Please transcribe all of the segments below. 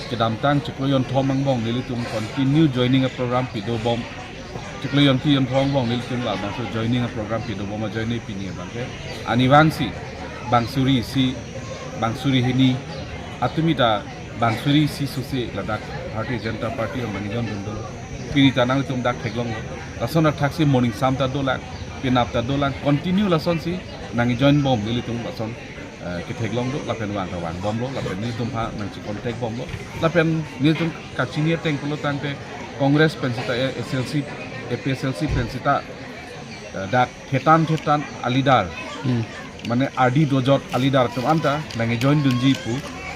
kedam tang cikloyon thomang bong nilitum continue joining a program pido bom cikloyon pi yon thong bong nilitum la bang so joining a program pido bom ma join pini bangke aniwangsi bangsuri si bangsuri hini atumita bangsuri si susi ladak Bharatiya Janata Party ang manigon dundol pini tanang tum dak theglong lason taksi morning samta dolak pinapta dolang continue lason si nangi join bom nilitum lason ke theglong do lapen wang ka wang bom lo lapen nilitum ha nang ci contact bom lo lapen nilitum kachinia teng pulo tangte Kongres pensita SLC EPSLC pensita dak thetan alidar মানে RD ডজত আলিদার তো আনতা নাঙে join দুনজি পু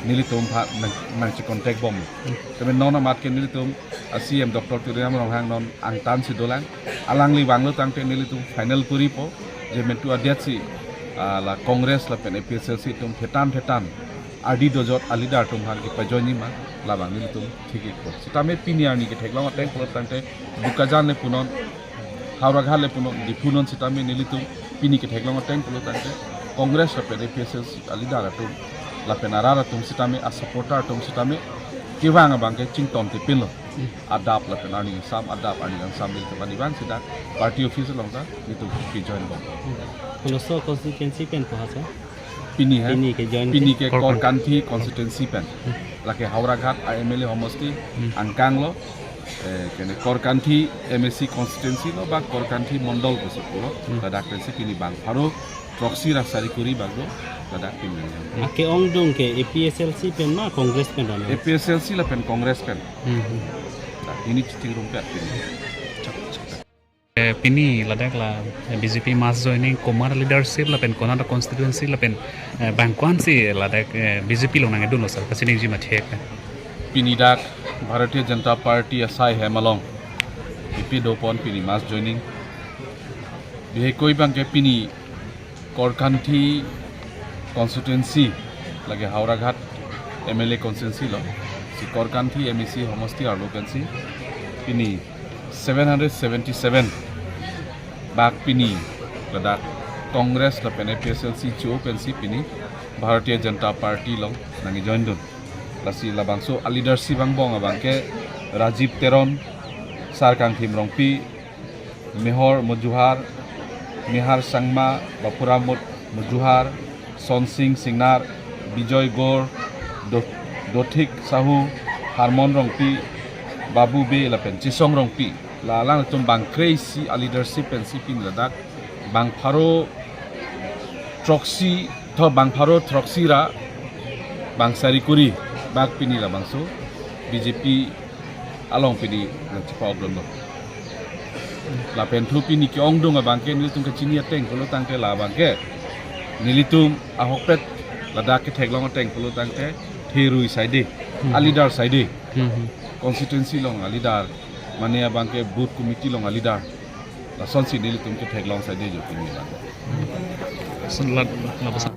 নিলিতম ভা নাংচি contact বম তবে non মাত কে নিলিতম CM doctor তুরিয়াম রংহাং non আং তান সি দোলাং আলাংলি bungalow তাংতে নিলিতম final করি পো যে মেটু আদিয়াছি লা কংগ্রেস লা পেন এপিএসএলসি তুম থেটান আরডি ডজত আলিদার তুম হাং কে জয়নি মা লাবাং নিলিতম ঠিকই পো সিতামে পিনিয়ারনি কে থেকলাম টেং ফলো তাংতে বুকাজান লে পুনন হাওড়াঘাট লে পুনন দিফুনন সিতামে নিলিতম পিনি কে থেকলাম টেং ফলো তাংতে Kongres la pen EPSLC alidar atum la pen arara tum sitame a supporter tum sitame kiwang abang ke cington te pin lo adap la pen ani sam adap ani sam ni tabani ban sida party office long ta itu ki join bom Kuloso constituency pen ko hasa pini hai pini ke Kor Kanthi constituency pen la ke Hauraghat MLA homosti angkang lo kene Kor Kanthi MSC constituency lo ba Kor Kanthi mondol ko lo ladak pen si pini bang haro proxy rasari kuri bago ladak pini ake ongdong ke EPSLC pen na Congress pen na EPSLC la pen Congress pen ini citing rumpet pini ladak la BJP mass joining Komar leadership la pen Konada constituency la pen bangkwan si ladak BJP lo nang duno sar kasini ji mathek pini dak Bharatiya Janata Party asai hemalong ipi dopon pini mass joining bihe koi bang ke pini Kor Kanthi constituency lage Hauraghat MLA constituency lo si Kor Kanthi MEC homosti ar lokansi pini 777 bak pini ladak Congress la pen EPSLC cho pensi pini Bharatiya Janata Party long nangi join dun lasi labangso a leadership bang bong abang ke Rajiv Teron Sarkang Thimrong pi Mehor Mojuhar Nihar Sangma Bapura Mujuhar Son Singh Singnar Bijoy Gor Dothik Sahu Harmon Rongpi Babu Be la pen Chisong Rongpi la lang tum bang crazy a leadership pen sipin ladak bang pharo troxy tho bang pharo troxy ra bang sarikuri bak pini la bangso BJP along pini nang chipa oblon lo la pen thu pini ki ongdong abang ke nilitum ke chinia teng polo tangte la bang ke nilitum ahokpet ladak ke theglong teng polo tangte therui saide alidar saide constituency long alidar mane abang ke booth committee long alidar la sonsi nilitum ke theglong saide jo pini la